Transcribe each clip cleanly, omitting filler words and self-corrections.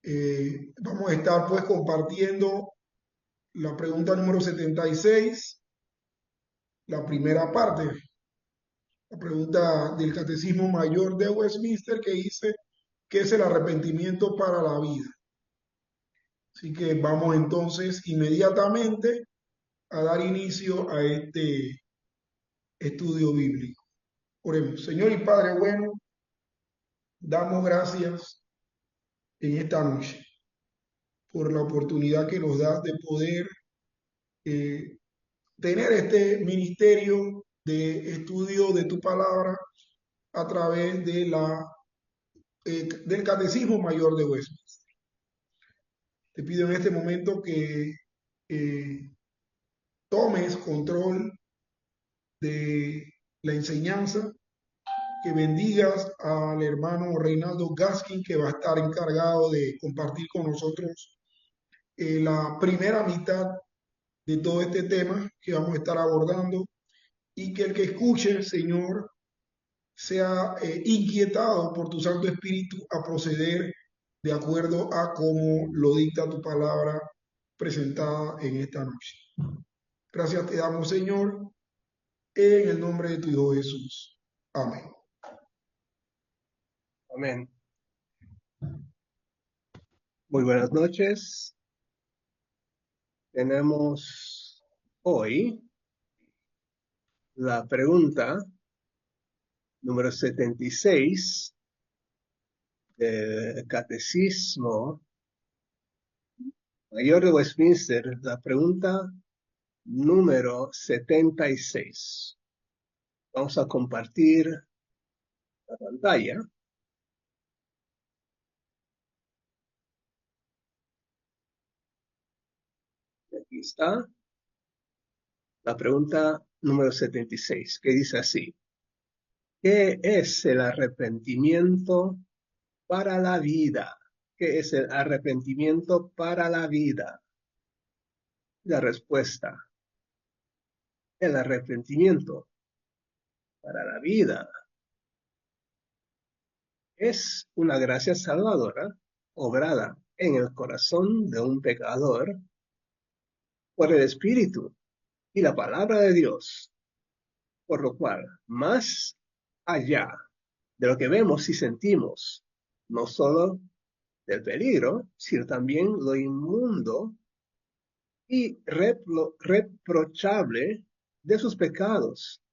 Vamos a estar pues compartiendo la pregunta número 76, la primera parte, la pregunta del Catecismo Mayor de Westminster que dice, ¿qué es el arrepentimiento para la vida? Así que vamos entonces inmediatamente a dar inicio a este estudio bíblico. Oremos. Señor y Padre bueno, damos gracias en esta noche por la oportunidad que nos das de poder eh, tener este ministerio de estudio de tu palabra a través de del Catecismo Mayor de Westminster. Te pido en este momento que eh, tomes control de la enseñanza, que bendigas al hermano Reinaldo Gaskin, que va a estar encargado de compartir con nosotros la primera mitad de todo este tema que vamos a estar abordando, y que el que escuche, Señor, sea inquietado por tu Santo Espíritu a proceder de acuerdo a cómo lo dicta tu palabra presentada en esta noche. Gracias te damos, Señor, en el nombre de tu Hijo Jesús. Amén. Amén. Muy buenas noches. Tenemos hoy la pregunta número 76 del Catecismo Mayor de Westminster, la pregunta número 76. Vamos a compartir la pantalla. Aquí está la pregunta número 76, que dice así: ¿qué es el arrepentimiento para la vida? ¿Qué es el arrepentimiento para la vida? La respuesta: el arrepentimiento para la vida es una gracia salvadora obrada en el corazón de un pecador por el Espíritu y la palabra de Dios, por lo cual, más allá de lo que vemos y sentimos, no solo del peligro, sino también lo inmundo y reprochable de sus pecados,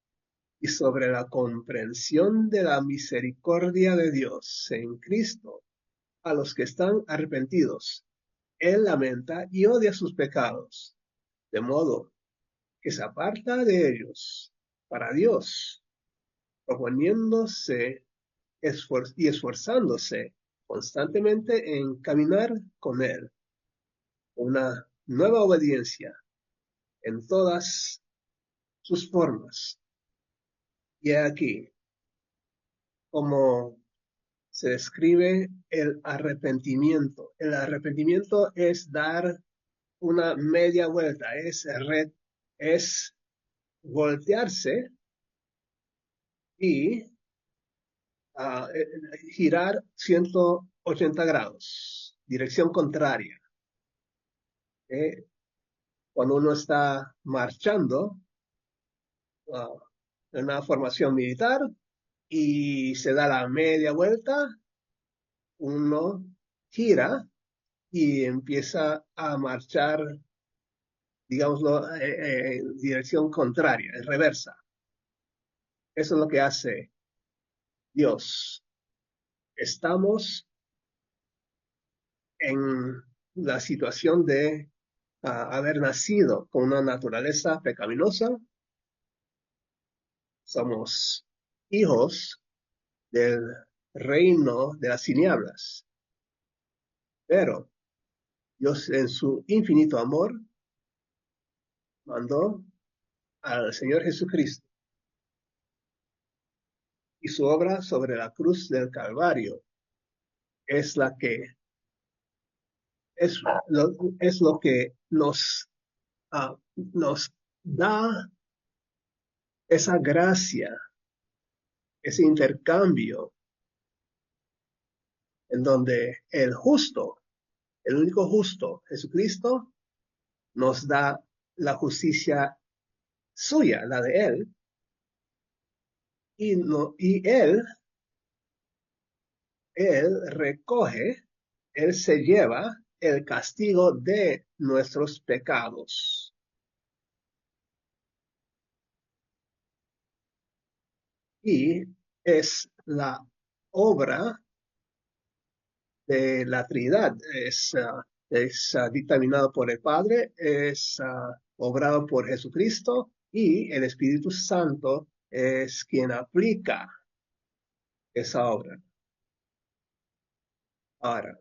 y sobre la comprensión de la misericordia de Dios en Cristo a los que están arrepentidos. Él lamenta y odia sus pecados, de modo que se aparta de ellos para Dios, proponiéndose y esforzándose constantemente en caminar con Él, una nueva obediencia en todas sus formas. Y aquí, como se describe el arrepentimiento. El arrepentimiento es dar una media vuelta, es voltearse y girar 180 grados, dirección contraria. Cuando uno está marchando en una formación militar y se da la media vuelta, uno gira y empieza a marchar, digámoslo, en dirección contraria, en reversa. Eso es lo que hace Dios. Estamos en la situación de haber nacido con una naturaleza pecaminosa. Somos hijos del reino de las tinieblas. Pero Dios, en su infinito amor, mandó al Señor Jesucristo, y su obra sobre la cruz del Calvario es la que es lo que nos da esa gracia, ese intercambio en donde el justo El único justo, Jesucristo, nos da la justicia suya, la de Él, y, no, y él recoge, Él se lleva el castigo de nuestros pecados. Y es la obra de la Trinidad. Es dictaminado por el Padre, es obrado por Jesucristo y el Espíritu Santo es quien aplica esa obra. Ahora,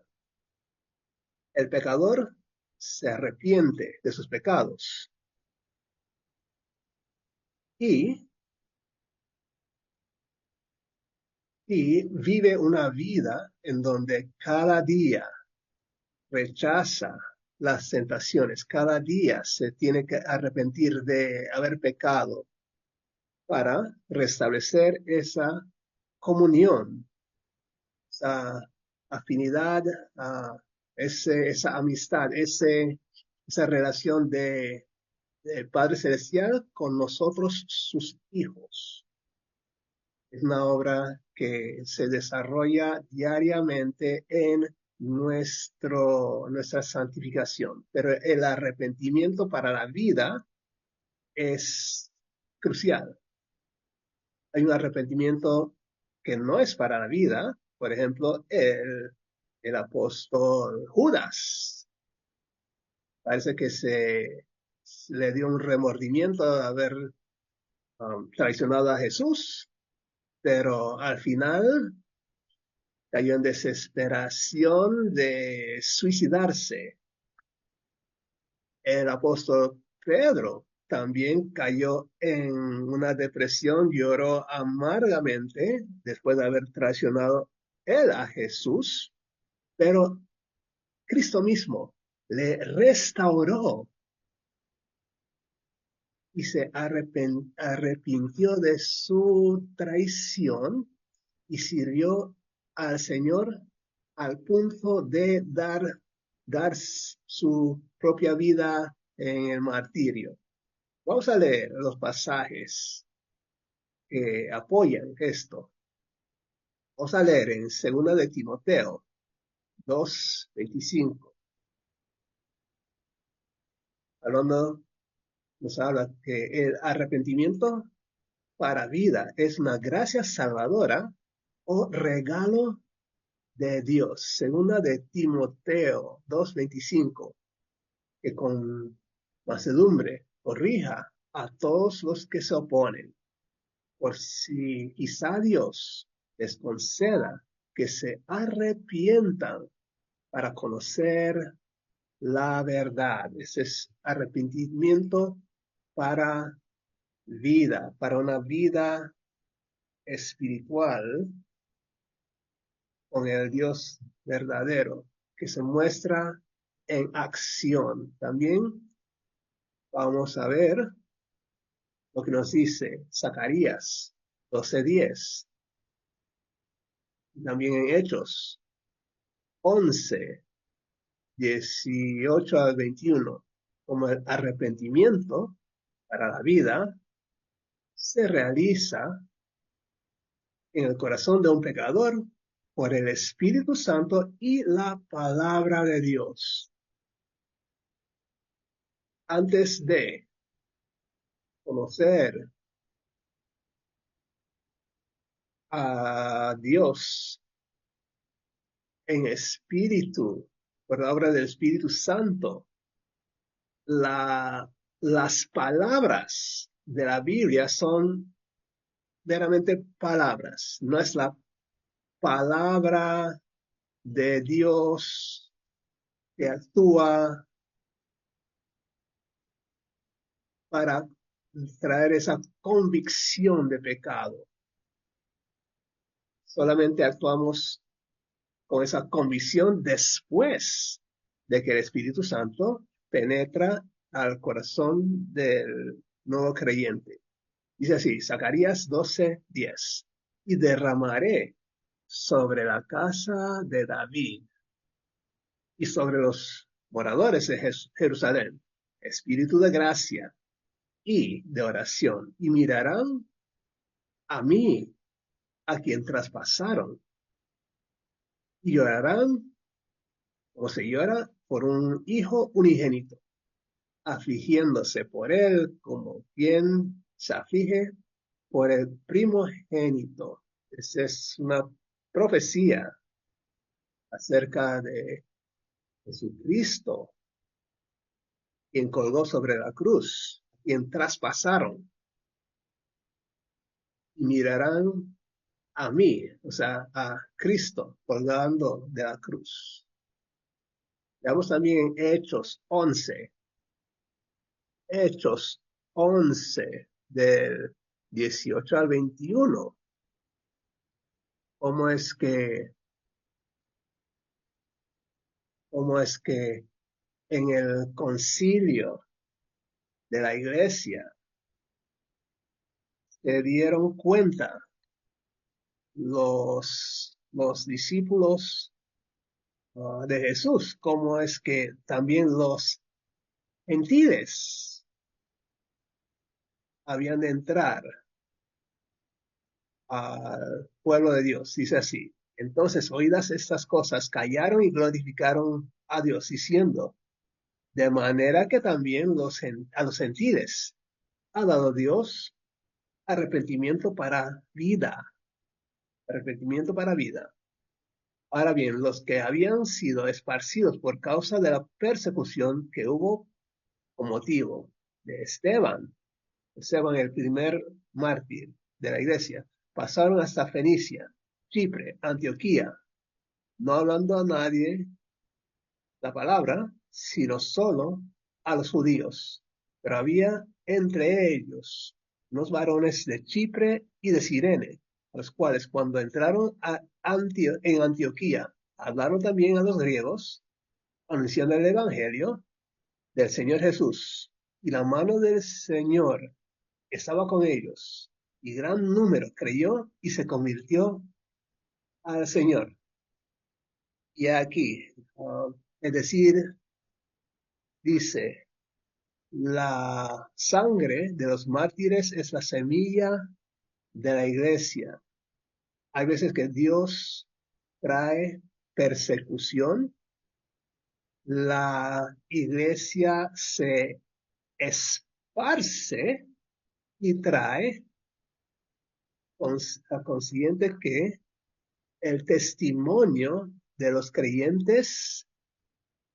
el pecador se arrepiente de sus pecados y, y vive una vida en donde cada día rechaza las tentaciones, cada día se tiene que arrepentir de haber pecado para restablecer esa comunión, esa afinidad, esa amistad, esa relación de Padre Celestial con nosotros, sus hijos. Es una obra que se desarrolla diariamente en nuestra santificación. Pero el arrepentimiento para la vida es crucial. Hay un arrepentimiento que no es para la vida. Por ejemplo, el apóstol Judas. Parece que se le dio un remordimiento de haber traicionado a Jesús, pero al final cayó en desesperación de suicidarse. El apóstol Pedro también cayó en una depresión, lloró amargamente después de haber traicionado él a Jesús, pero Cristo mismo le restauró y se arrepintió de su traición y sirvió al Señor al punto de dar su propia vida en el martirio. Vamos a leer los pasajes que apoyan esto. Vamos a leer en 2 de Timoteo 2:25. Hablando, nos habla que el arrepentimiento para vida es una gracia salvadora o regalo de Dios. 2 de Timoteo 2:25, que con mansedumbre corrija a todos los que se oponen, por si quizá Dios les conceda que se arrepientan para conocer la verdad. Ese es arrepentimiento para vida, para una vida espiritual con el Dios verdadero, que se muestra en acción. También vamos a ver lo que nos dice Zacarías 12:10. También en Hechos 11:18-21, como el arrepentimiento para la vida se realiza en el corazón de un pecador por el Espíritu Santo y la palabra de Dios. Antes de conocer a Dios en espíritu, por la obra del Espíritu Santo, las palabras de la Biblia son meramente palabras, no es la palabra de Dios que actúa para traer esa convicción de pecado. Solamente actuamos con esa convicción después de que el Espíritu Santo penetra al corazón del nuevo creyente. Dice así, Zacarías 12:10, y derramaré sobre la casa de David y sobre los moradores de Jerusalén, espíritu de gracia y de oración, y mirarán a mí, a quien traspasaron, y llorarán como se llora por un hijo unigénito, afligiéndose por él como quien se aflige por el primogénito. Esa es una profecía acerca de Jesucristo, quien colgó sobre la cruz, quien traspasaron, y mirarán a mí, o sea, a Cristo colgando de la cruz. Veamos también Hechos 11, Hechos 11 del 18 al 21. ¿Cómo es que, cómo es que en el concilio de la iglesia se dieron cuenta los discípulos de Jesús, cómo es que también los gentiles habían de entrar al pueblo de Dios? Dice así: entonces, oídas estas cosas, callaron y glorificaron a Dios, diciendo, de manera que también a los gentiles ha dado Dios arrepentimiento para vida, arrepentimiento para vida. Ahora bien, los que habían sido esparcidos por causa de la persecución que hubo con motivo de Esteban, el primer mártir de la iglesia, pasaron hasta Fenicia, Chipre, Antioquía, no hablando a nadie la palabra, sino solo a los judíos. Pero había entre ellos unos varones de Chipre y de Cirene, los cuales cuando entraron en Antioquía, hablaron también a los griegos, anunciando el evangelio del Señor Jesús. Y la mano del Señor estaba con ellos, y gran número creyó y se convirtió al Señor. Y aquí, es decir, dice, la sangre de los mártires es la semilla de la iglesia. Hay veces que Dios trae persecución, la iglesia se esparce y trae a consiguiente que el testimonio de los creyentes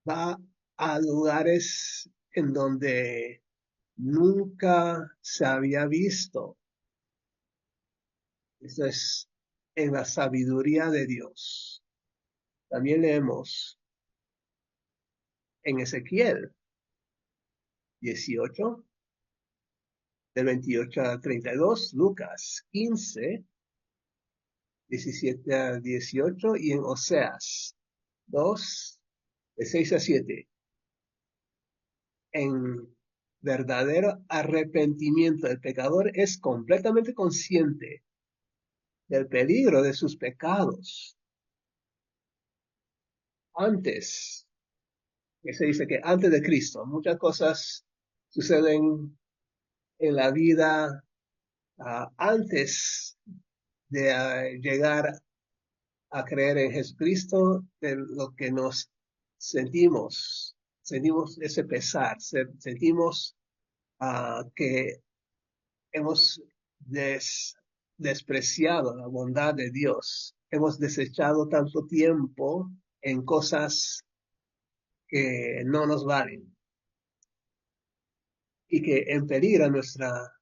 va a lugares en donde nunca se había visto. Eso es en la sabiduría de Dios. También leemos en Ezequiel 18, del 28 al 32, Lucas 15, 17 al 18, y en Oseas 2, de 6 a 7. En verdadero arrepentimiento, el pecador es completamente consciente del peligro de sus pecados. Antes, que se dice que antes de Cristo, muchas cosas suceden en la vida antes de llegar a creer en Jesucristo, de lo que nos sentimos ese pesar, sentimos que hemos despreciado la bondad de Dios, hemos desechado tanto tiempo en cosas que no nos valen y que en peligro nuestra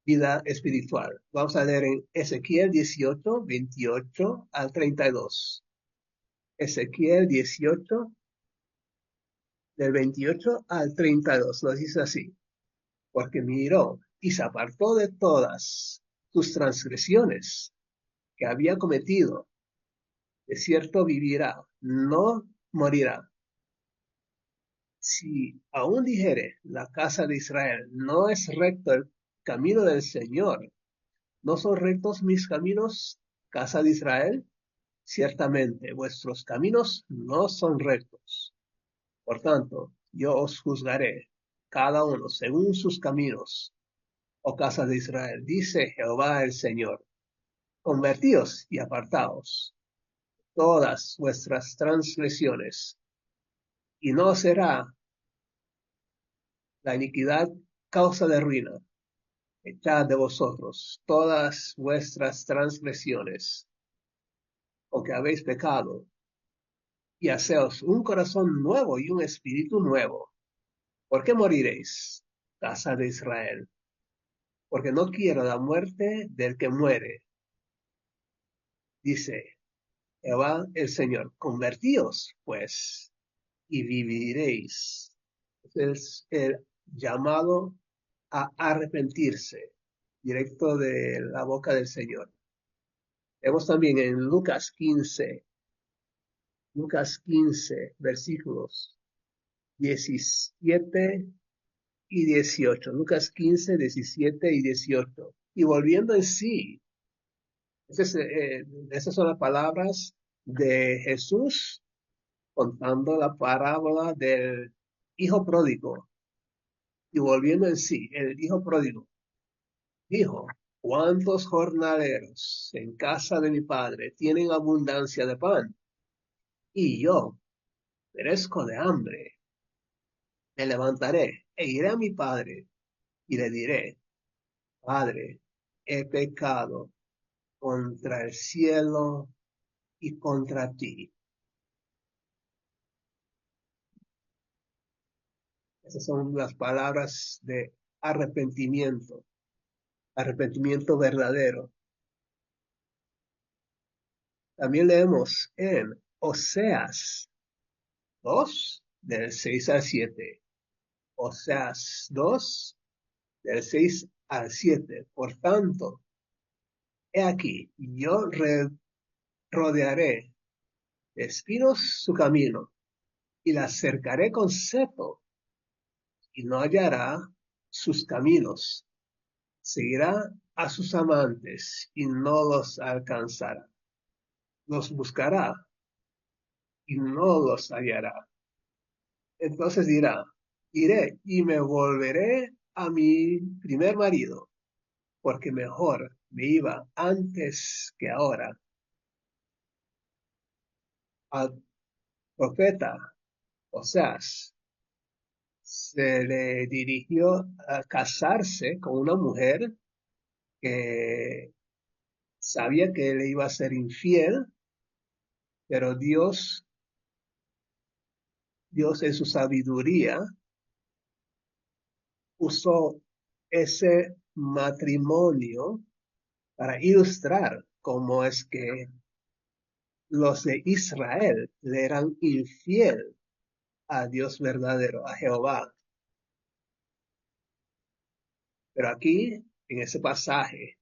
vida espiritual. Vamos a leer en Ezequiel 18, 28 al 32. Ezequiel 18, del 28 al 32, nos dice así: porque miró y se apartó de todas sus transgresiones que había cometido. De cierto vivirá, no morirá. Si aún dijere la casa de Israel, no es recto el camino del Señor, ¿no son rectos mis caminos, casa de Israel? Ciertamente vuestros caminos no son rectos. Por tanto, yo os juzgaré cada uno según sus caminos, oh casa de Israel, dice Jehová el Señor. Convertíos y apartaos todas vuestras transgresiones, y no será la iniquidad causa de ruina. Echad de vosotros todas vuestras transgresiones, porque habéis pecado, y haceos un corazón nuevo y un espíritu nuevo. ¿Por qué moriréis, casa de Israel? Porque no quiero la muerte del que muere, dice Jehová el Señor. Convertíos, pues, y viviréis. Es el llamado a arrepentirse, directo de la boca del Señor. Vemos también en Lucas 15, versículos 17 y 18. Lucas 15, 17 y 18. Y volviendo en sí, esas son las palabras de Jesús contando la parábola del hijo pródigo. Y volviendo en sí, el hijo pródigo dijo: ¿Cuántos jornaleros en casa de mi padre tienen abundancia de pan? Y yo perezco de hambre. Me levantaré e iré a mi padre y le diré: Padre, he pecado contra el cielo y contra ti. Esas son las palabras de arrepentimiento, arrepentimiento verdadero. También leemos en Oseas 2, del 6 al 7. Oseas 2, del 6 al 7. Por tanto, he aquí, yo rodearé de espinos su camino, y la cercaré con cepo, y no hallará sus caminos. Seguirá a sus amantes, y no los alcanzará. Los buscará, y no los hallará. Entonces dirá: iré y me volveré a mi primer marido, porque mejor me iba antes que ahora. Al profeta Oseas se le dirigió a casarse con una mujer que sabía que le iba a ser infiel, pero Dios en su sabiduría usó ese matrimonio para ilustrar cómo es que los de Israel le eran infiel a Dios verdadero, a Jehová. Pero aquí, en ese pasaje,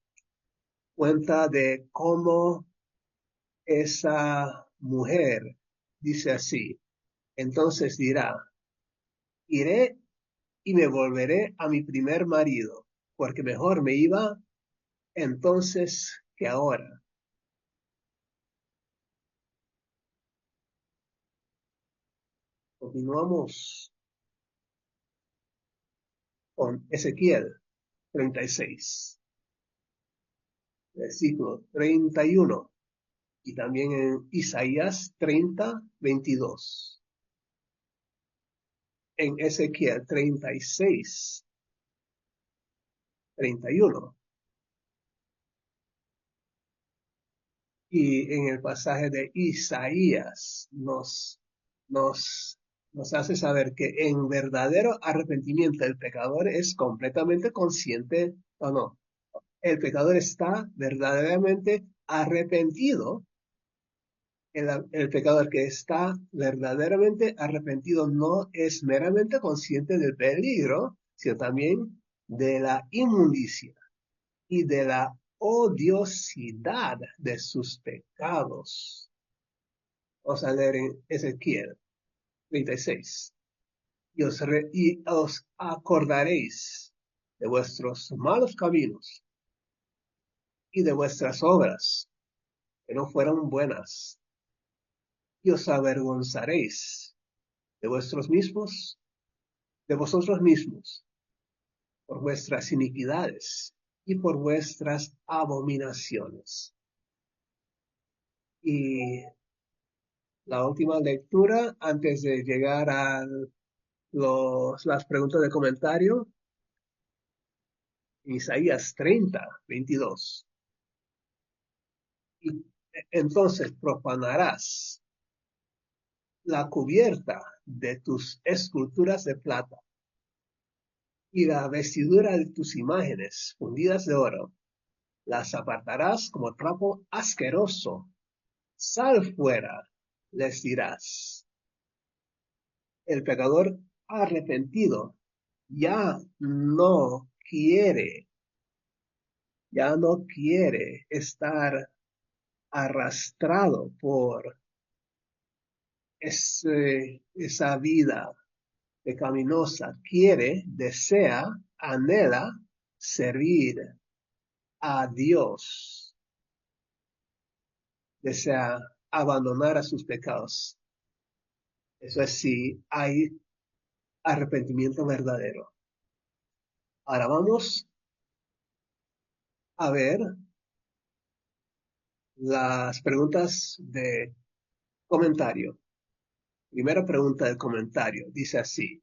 cuenta de cómo esa mujer dice así: entonces dirá: iré y me volveré a mi primer marido, porque mejor me iba entonces que ahora. Continuamos con Ezequiel 36, versículo 31, y también en Isaías 30, 22. En Ezequiel 36, 31. Y en el pasaje de Isaías nos, nos hace saber que en verdadero arrepentimiento el pecador es completamente consciente o no. El pecador está verdaderamente arrepentido. El pecador que está verdaderamente arrepentido no es meramente consciente del peligro, sino también de la inmundicia y de la odiosidad de sus pecados. Vamos a leer en Ezequiel 36. Y os acordaréis de vuestros malos caminos y de vuestras obras, que no fueron buenas, y os avergonzaréis de vosotros mismos, por vuestras iniquidades y por vuestras abominaciones. Y la última lectura, antes de llegar a las preguntas de comentario, Isaías 30:22. Y entonces profanarás la cubierta de tus esculturas de plata y la vestidura de tus imágenes fundidas de oro. Las apartarás como trapo asqueroso. Sal fuera, les dirás. El pecador arrepentido ya no quiere estar arrastrado por esa vida pecaminosa. Desea, anhela servir a Dios. Desea abandonar a sus pecados. Eso es si hay arrepentimiento verdadero. Ahora vamos a ver las preguntas de comentario. Primera pregunta del comentario. Dice así.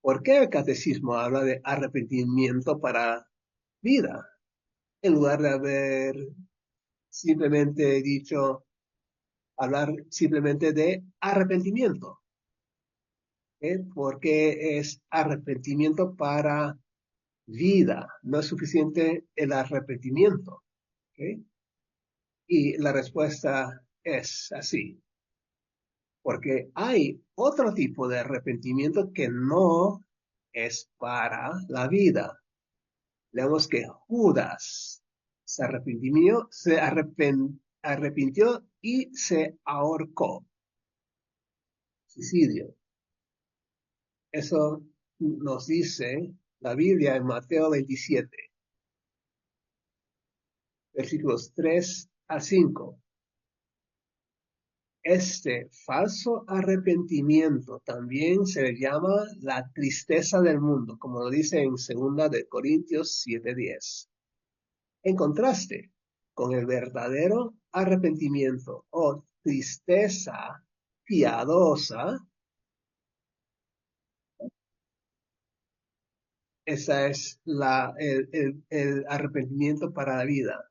¿Por qué el catecismo habla de arrepentimiento para vida? En lugar de haber simplemente hablar simplemente de arrepentimiento. Porque es arrepentimiento para vida. No es suficiente el arrepentimiento. ¿Okay? Y la respuesta es así. Porque hay otro tipo de arrepentimiento que no es para la vida. Leemos que Judas arrepintió y se ahorcó. Suicidio. Eso nos dice la Biblia en Mateo 27, versículos 3-5. Este falso arrepentimiento también se le llama la tristeza del mundo, como lo dice en 2 de Corintios 7:10. En contraste con el verdadero arrepentimiento o tristeza piadosa, esa es el arrepentimiento para la vida.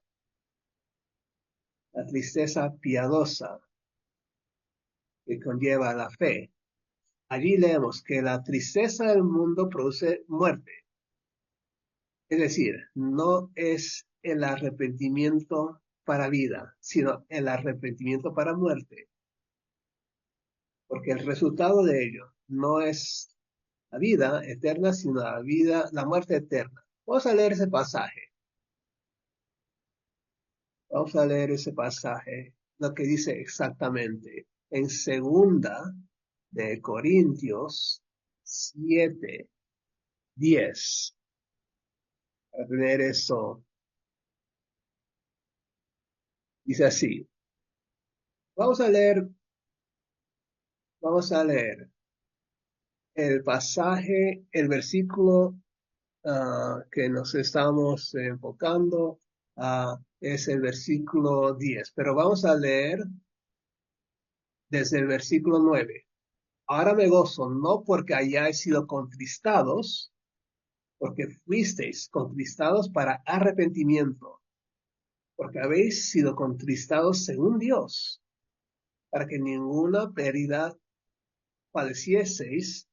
La tristeza piadosa que conlleva la fe. Allí leemos que la tristeza del mundo produce muerte. Es decir, no es el arrepentimiento para vida, sino el arrepentimiento para muerte. Porque el resultado de ello no es la vida eterna, sino la muerte eterna. Vamos a leer ese pasaje. Vamos a leer ese pasaje, lo que dice exactamente en 2 de Corintios 7:10. Para tener eso, dice así. Vamos a leer el pasaje, el versículo que nos estamos enfocando es el versículo 10, pero vamos a leer desde el versículo 9. Ahora me gozo, no porque hayáis sido contristados, porque fuisteis contristados para arrepentimiento, porque habéis sido contristados según Dios, para que ninguna pérdida padecieseis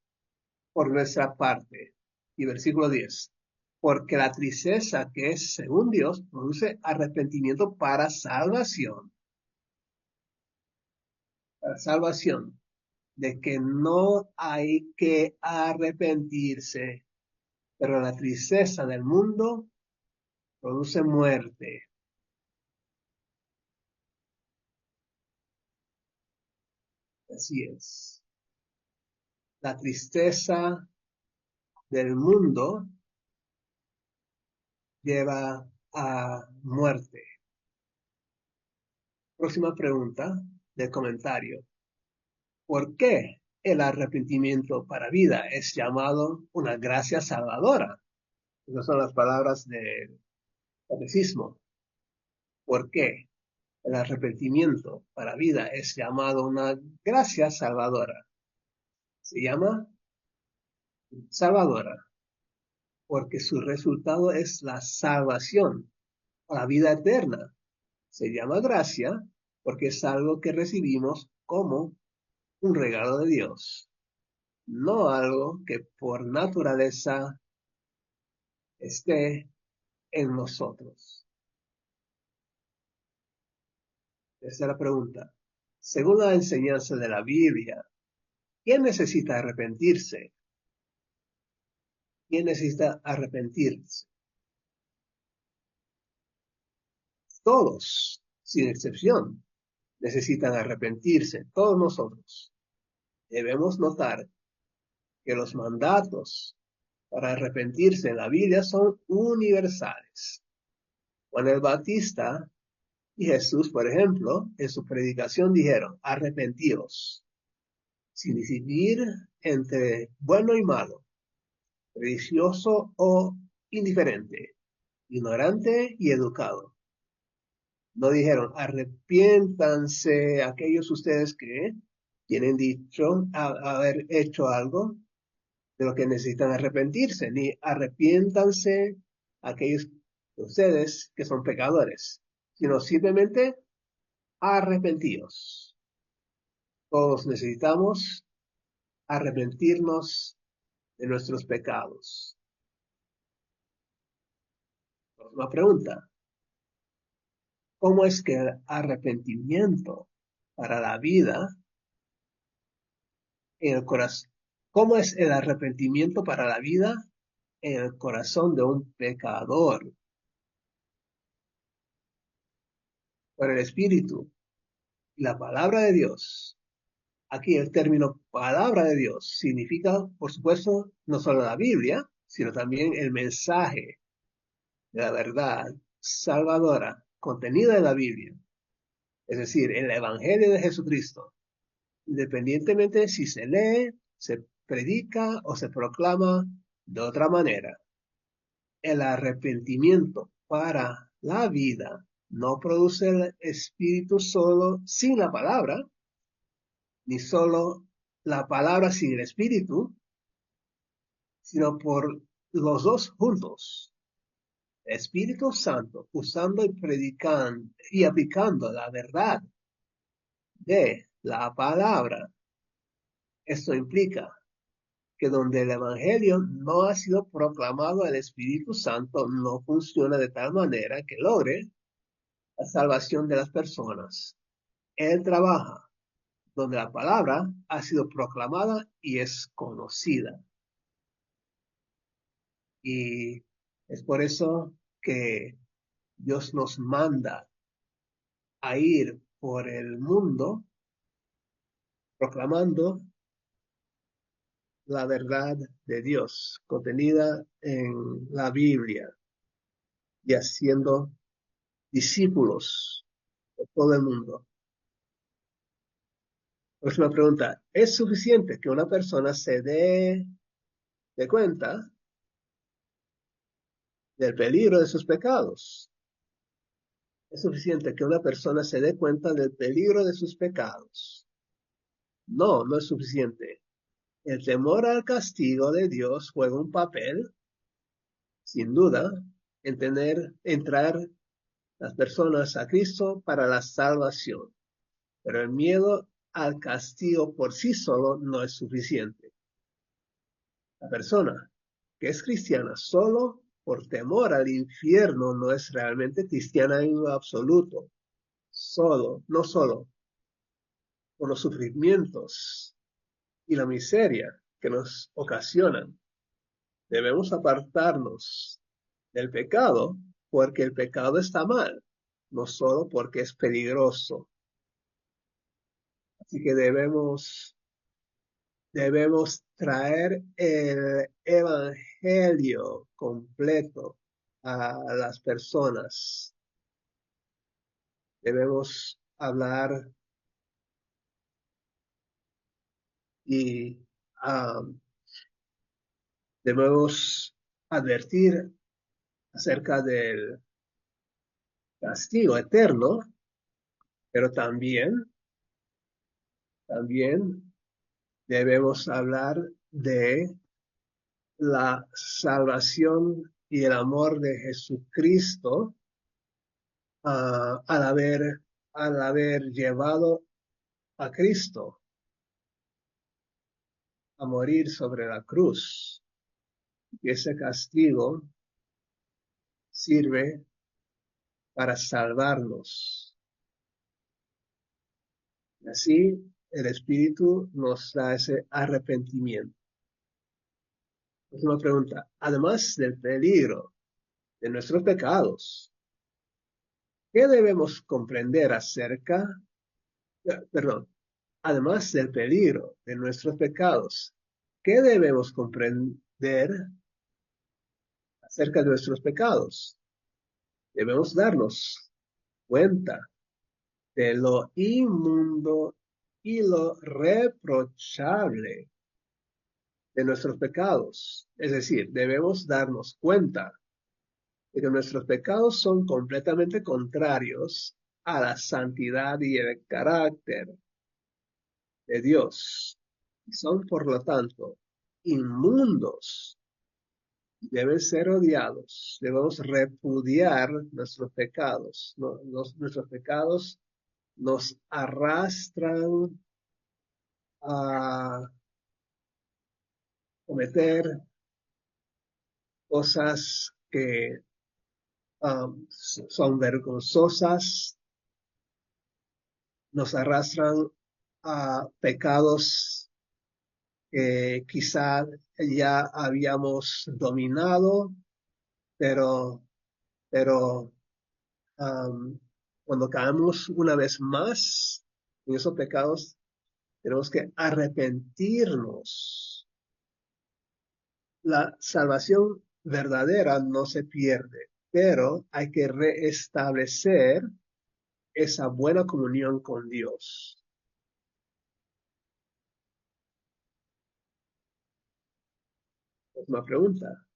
por nuestra parte. Y versículo 10. Porque la tristeza que es según Dios produce arrepentimiento para salvación. Para salvación. De que no hay que arrepentirse. Pero la tristeza del mundo produce muerte. Así es. La tristeza del mundo lleva a muerte. Próxima pregunta de comentario. ¿Por qué el arrepentimiento para vida es llamado una gracia salvadora. Esas son las palabras del catecismo. ¿Por qué? El arrepentimiento para vida es llamado una gracia salvadora. Se llama salvadora porque su resultado es la salvación, la vida eterna. Se llama gracia porque es algo que recibimos como un regalo de Dios, no algo que por naturaleza esté en nosotros. Tercera pregunta. Según la enseñanza de la Biblia, ¿quién necesita arrepentirse? ¿Quién necesita arrepentirse? Todos, sin excepción, necesitan arrepentirse, todos nosotros. Debemos notar que los mandatos para arrepentirse en la Biblia son universales. Juan el Bautista y Jesús, por ejemplo, en su predicación dijeron, arrepentíos, sin distinguir entre bueno y malo, religioso o indiferente, ignorante y educado. No dijeron, arrepiéntanse aquellos ustedes que tienen dicho haber hecho algo de lo que necesitan arrepentirse, ni arrepiéntanse aquellos de ustedes que son pecadores, sino simplemente arrepentidos. Todos necesitamos arrepentirnos de nuestros pecados. Próxima pregunta. ¿Cómo es que el arrepentimiento para la vida en el corazón? ¿Cómo es el arrepentimiento para la vida en el corazón de un pecador? Por el Espíritu y la palabra de Dios. Aquí el término palabra de Dios significa, por supuesto, no solo la Biblia, sino también el mensaje de la verdad salvadora contenida en la Biblia, es decir, el Evangelio de Jesucristo, independientemente si se lee, se predica o se proclama de otra manera. El arrepentimiento para la vida no produce el Espíritu solo sin la palabra, ni solo la palabra sin el Espíritu, sino por los dos juntos. Espíritu Santo usando y predicando y aplicando la verdad de la palabra. Esto implica que donde el Evangelio no ha sido proclamado, el Espíritu Santo no funciona de tal manera que logre la salvación de las personas. Él trabaja donde la palabra ha sido proclamada y es conocida. Y es por eso que Dios nos manda a ir por el mundo proclamando la verdad de Dios contenida en la Biblia y haciendo discípulos de todo el mundo. Próxima pregunta. ¿Es suficiente que una persona se dé cuenta del peligro de sus pecados? Es suficiente que una persona se dé cuenta del peligro de sus pecados. No, no es suficiente. El temor al castigo de Dios juega un papel, sin duda, en entrar las personas a Cristo para la salvación. Pero el miedo al castigo por sí solo no es suficiente. La persona que es cristiana solo por temor al infierno no es realmente cristiana en lo absoluto. No solo por los sufrimientos y la miseria que nos ocasionan. Debemos apartarnos del pecado porque el pecado está mal, no solo porque es peligroso. Así que debemos traer el evangelio completo a las personas. Debemos hablar y debemos advertir acerca del castigo eterno, pero también debemos hablar de la salvación y el amor de Jesucristo al haber llevado a Cristo a morir sobre la cruz. Y ese castigo sirve para salvarnos. Así el Espíritu nos da ese arrepentimiento. Última pregunta. Además del peligro de nuestros pecados, ¿qué debemos comprender perdón, además del peligro de nuestros pecados, ¿qué debemos comprender acerca de nuestros pecados? Debemos darnos cuenta de lo inmundo y lo reprochable de nuestros pecados. Es decir, debemos darnos cuenta de que nuestros pecados son completamente contrarios a la santidad y el carácter de Dios. Y son, por lo tanto, inmundos. Deben ser odiados. Debemos repudiar nuestros pecados. Nuestros pecados nos arrastran a cometer cosas que son vergonzosas, nos arrastran a pecados que quizá ya habíamos dominado, pero, pero cuando caemos una vez más en esos pecados, tenemos que arrepentirnos. La salvación verdadera no se pierde, pero hay que reestablecer esa buena comunión con Dios. Última pregunta.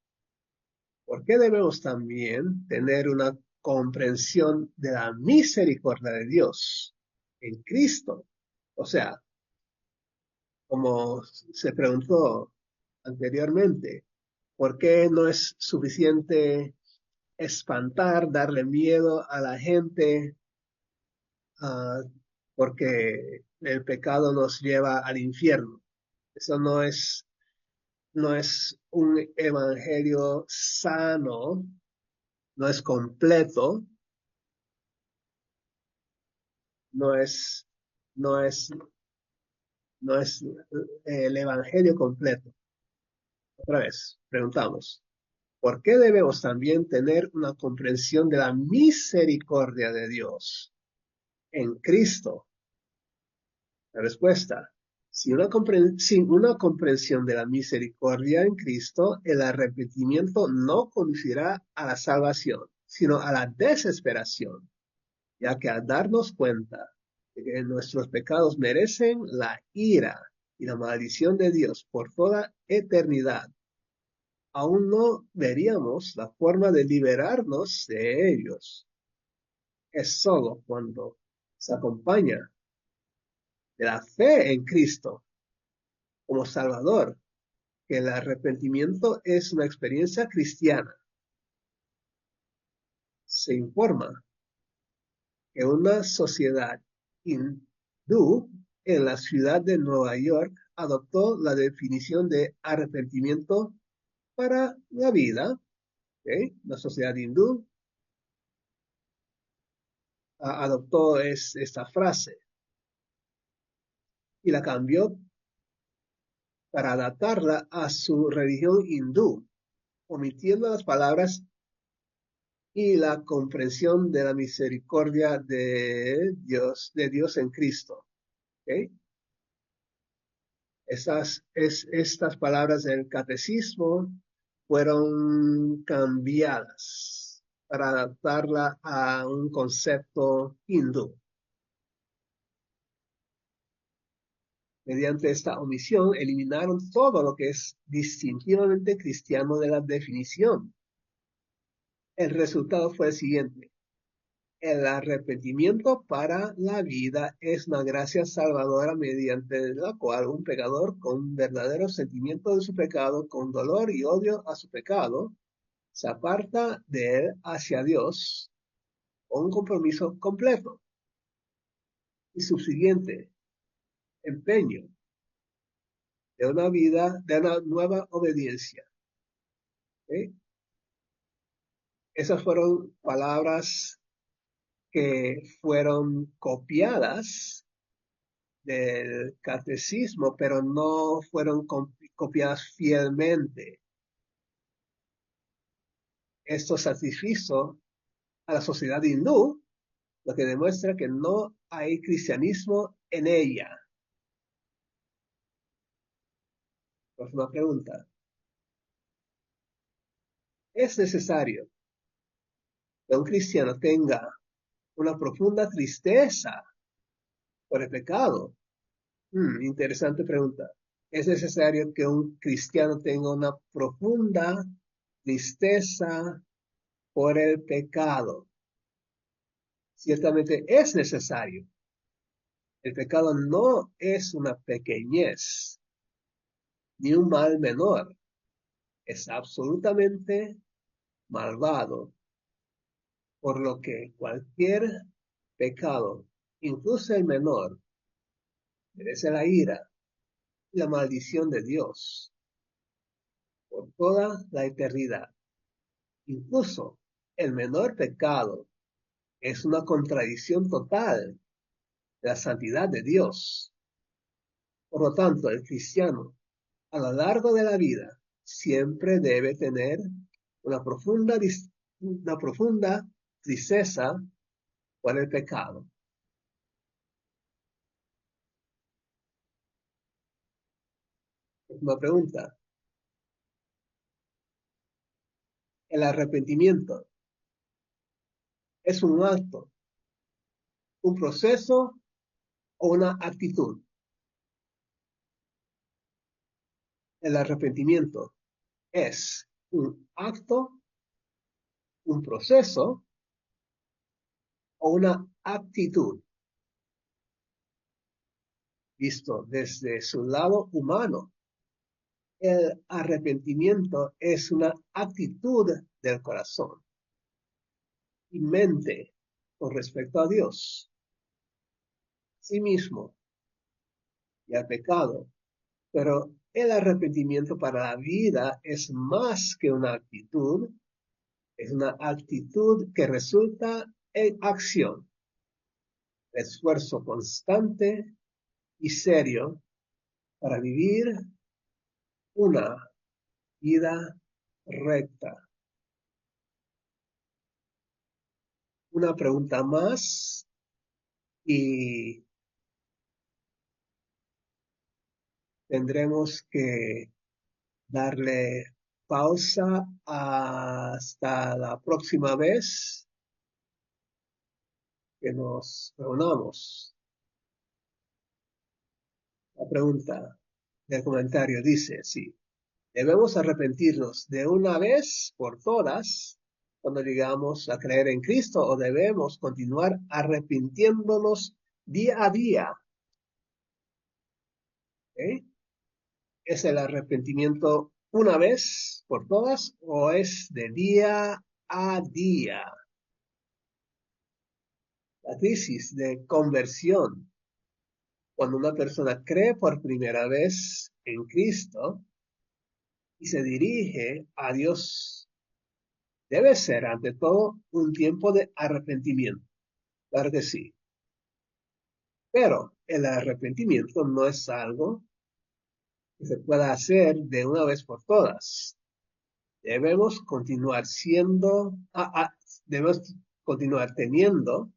¿Por qué debemos también tener una comprensión de la misericordia de Dios en Cristo? O sea, como se preguntó anteriormente, ¿por qué no es suficiente espantar, darle miedo a la gente? Porque el pecado nos lleva al infierno. Eso no es un evangelio sano, no es completo, no es, no es, no es el evangelio completo. Otra vez, preguntamos, ¿por qué debemos también tener una comprensión de la misericordia de Dios en Cristo? La respuesta, sin una comprensión de la misericordia en Cristo, el arrepentimiento no conducirá a la salvación, sino a la desesperación, ya que al darnos cuenta de que nuestros pecados merecen la ira y la maldición de Dios por toda eternidad, aún no veríamos la forma de liberarnos de ellos. Es solo cuando se acompaña de la fe en Cristo como Salvador que el arrepentimiento es una experiencia cristiana. Se informa que una sociedad hindú en la ciudad de Nueva York adoptó la definición de arrepentimiento para la vida. ¿Okay? La sociedad hindú adoptó esta frase y la cambió para adaptarla a su religión hindú, omitiendo las palabras y la comprensión de la misericordia de Dios en Cristo. ¿Okay? Estas palabras del catecismo fueron cambiadas para adaptarla a un concepto hindú. Mediante esta omisión eliminaron todo lo que es distintivamente cristiano de la definición. El resultado fue el siguiente: el arrepentimiento para la vida es una gracia salvadora mediante la cual un pecador con un verdadero sentimiento de su pecado, con dolor y odio a su pecado, se aparta de él hacia Dios con un compromiso completo y subsiguiente empeño de una vida, de una nueva obediencia. ¿Sí? Esas fueron palabras que fueron copiadas del catecismo, pero no fueron copiadas fielmente. Esto satisfizo a la sociedad hindú, lo que demuestra que no hay cristianismo en ella. Próxima pregunta. ¿Es necesario que un cristiano tenga una profunda tristeza por el pecado? Interesante pregunta. ¿Es necesario que un cristiano tenga una profunda tristeza por el pecado? Ciertamente es necesario. El pecado no es una pequeñez ni un mal menor. Es absolutamente malvado, por lo que cualquier pecado, incluso el menor, merece la ira y la maldición de Dios por toda la eternidad. Incluso el menor pecado es una contradicción total de la santidad de Dios. Por lo tanto, el cristiano, a lo largo de la vida, siempre debe tener una profunda tristeza por el pecado. Última pregunta. El arrepentimiento es un acto, un proceso o una actitud. El arrepentimiento es un acto, un proceso o una actitud. Visto desde su lado humano, el arrepentimiento es una actitud del corazón y mente con respecto a Dios, sí mismo y al pecado. Pero el arrepentimiento para la vida es más que una actitud, es una actitud que resulta en acción, esfuerzo constante y serio para vivir una vida recta. Una pregunta más y tendremos que darle pausa hasta la próxima vez que nos reunamos. La pregunta del comentario dice, sí, ¿debemos arrepentirnos de una vez por todas cuando llegamos a creer en Cristo o debemos continuar arrepintiéndonos día a día? ¿Eh? ¿Es el arrepentimiento una vez por todas o es de día a día? La crisis de conversión, cuando una persona cree por primera vez en Cristo y se dirige a Dios, debe ser ante todo un tiempo de arrepentimiento. Claro que sí. Pero el arrepentimiento no es algo que se pueda hacer de una vez por todas. Debemos continuar debemos continuar teniendo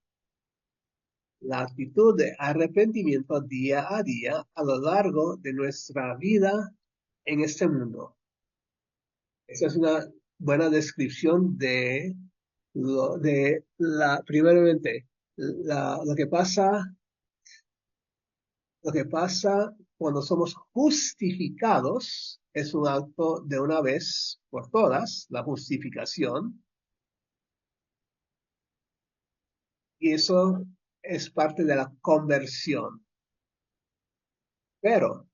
la actitud de arrepentimiento día a día a lo largo de nuestra vida en este mundo. Esa es una buena descripción de primeramente, lo que pasa cuando somos justificados, es un acto de una vez por todas, la justificación, y eso es parte de la conversión. Pero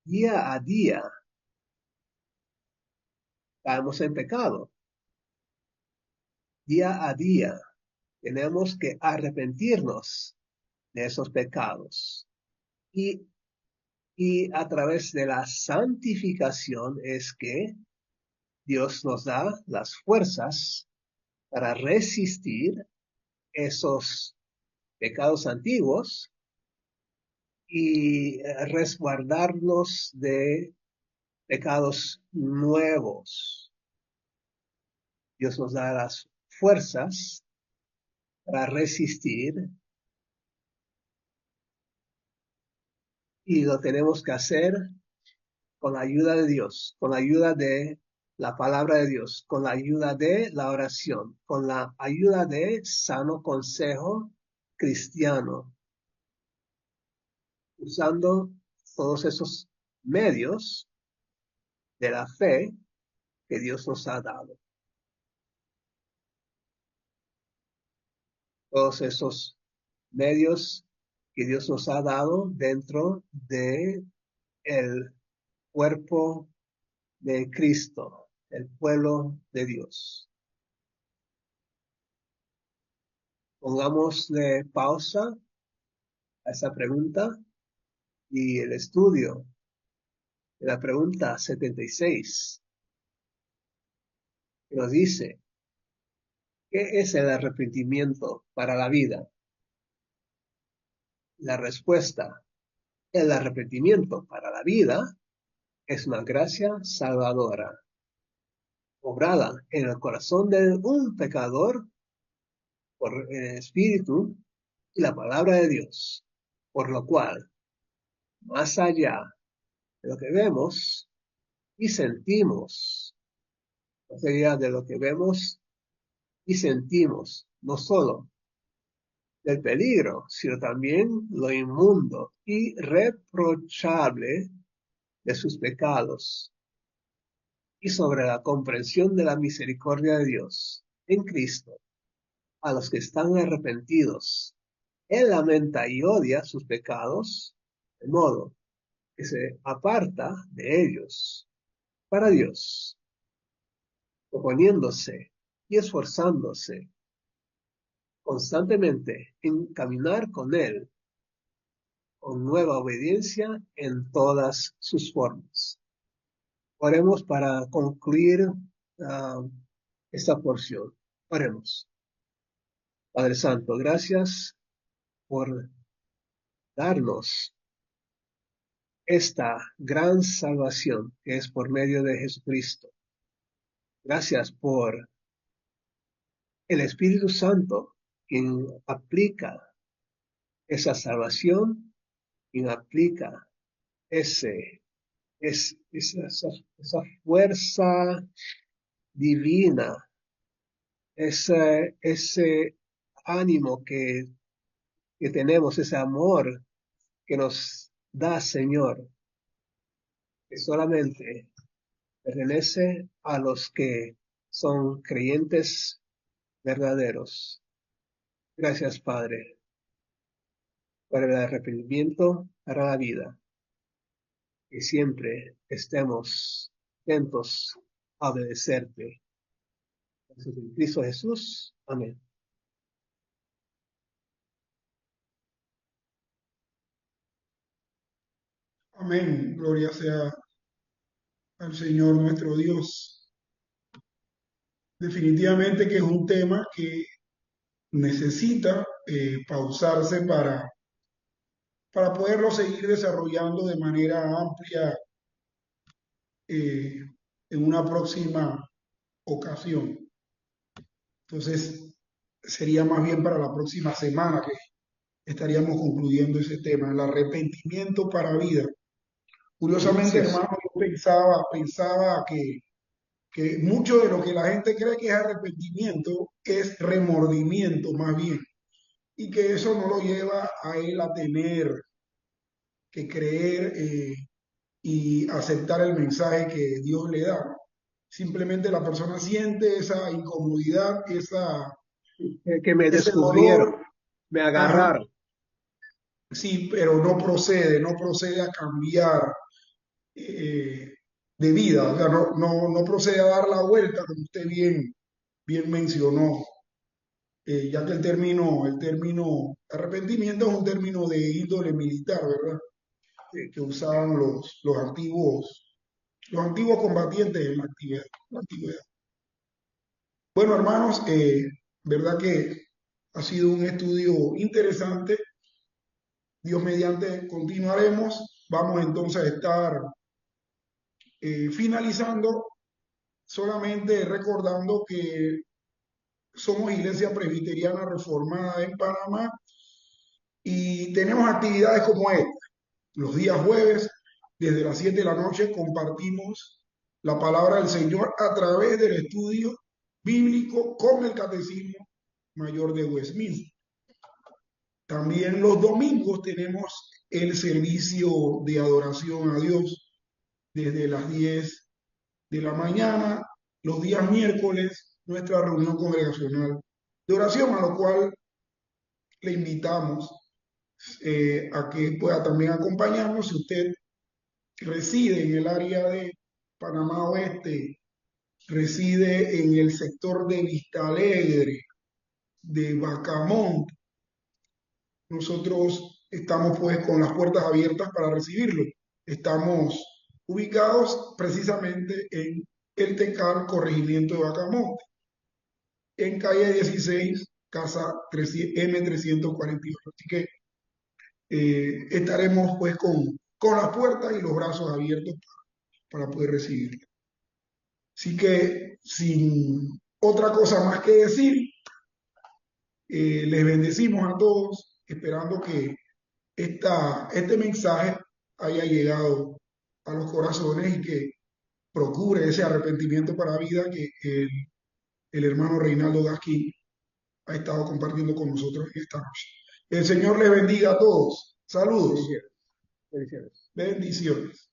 día a día caemos en pecado. Día a día tenemos que arrepentirnos de esos pecados. Y a través de la santificación es que Dios nos da las fuerzas para resistir esos pecados antiguos y resguardarnos de pecados nuevos. Dios nos da las fuerzas para resistir y lo tenemos que hacer con la ayuda de Dios, con la ayuda de la palabra de Dios, con la ayuda de la oración, con la ayuda de sano consejo cristiano, usando todos esos medios de la fe que Dios nos ha dado. Todos esos medios que Dios nos ha dado dentro de el cuerpo de Cristo, el pueblo de Dios. Pongámosle pausa a esa pregunta y el estudio de la pregunta 76, que nos dice, ¿qué es el arrepentimiento para la vida? La respuesta, el arrepentimiento para la vida es una gracia salvadora, obrada en el corazón de un pecador por el Espíritu y la palabra de Dios, por lo cual, más allá de lo que vemos y sentimos, más allá de lo que vemos y sentimos, no solo del peligro, sino también lo inmundo y reprochable de sus pecados, y sobre la comprensión de la misericordia de Dios en Cristo, a los que están arrepentidos. Él lamenta y odia sus pecados, de modo que se aparta de ellos para Dios, proponiéndose y esforzándose constantemente en caminar con Él con nueva obediencia en todas sus formas. Oremos para concluir esta porción. Oremos. Padre Santo, gracias por darnos esta gran salvación que es por medio de Jesucristo. Gracias por el Espíritu Santo, quien aplica esa salvación, quien aplica esa fuerza divina, ese ánimo que tenemos, ese amor que nos da, Señor, que solamente pertenece a los que son creyentes verdaderos. Gracias, Padre, por el arrepentimiento para la vida. Que siempre estemos atentos a obedecerte. En Cristo Jesús. Amén. Amén. Gloria sea al Señor nuestro Dios. Definitivamente que es un tema que necesita pausarse para poderlo seguir desarrollando de manera amplia en una próxima ocasión. Entonces, sería más bien para la próxima semana que estaríamos concluyendo ese tema, el arrepentimiento para vida. Curiosamente, Gracias. hermano, yo pensaba que mucho de lo que la gente cree que es arrepentimiento es remordimiento más bien, y que eso no lo lleva a él a tener que creer y aceptar el mensaje que Dios le da, ¿no? Simplemente la persona siente esa incomodidad, que me ese descubrieron, dolor, me ajá, agarraron. sí, pero no procede a cambiar eh, de vida, o sea, no procede a dar la vuelta, como usted bien mencionó, ya que el término arrepentimiento es un término de índole militar, ¿verdad? Que usaban los antiguos combatientes en la antigüedad. Bueno, hermanos, verdad que ha sido un estudio interesante. Dios mediante continuaremos. Vamos entonces a estar finalizando, solamente recordando que somos Iglesia Presbiteriana Reformada en Panamá y tenemos actividades como esta. Los días jueves, desde las 7 de la noche, compartimos la palabra del Señor a través del estudio bíblico con el Catecismo Mayor de Westminster. También los domingos tenemos el servicio de adoración a Dios desde las 10 de la mañana. Los días miércoles, nuestra reunión congregacional de oración, a lo cual le invitamos a que pueda también acompañarnos. Si usted reside en el área de Panamá Oeste, reside en el sector de Vista Alegre, de Bacamont, nosotros estamos pues con las puertas abiertas para recibirlo. Estamos ubicados precisamente en el Tecal, corregimiento de Bacamonte, en calle 16, casa M348. Así que estaremos pues con las puertas y los brazos abiertos para poder recibirlo. Así que sin otra cosa más que decir, les bendecimos a todos, esperando que este mensaje haya llegado a los corazones y que procure ese arrepentimiento para vida que el hermano Reinaldo Gasquín ha estado compartiendo con nosotros esta noche. El Señor les bendiga a todos. Saludos. Bendiciones. Bendiciones. Bendiciones.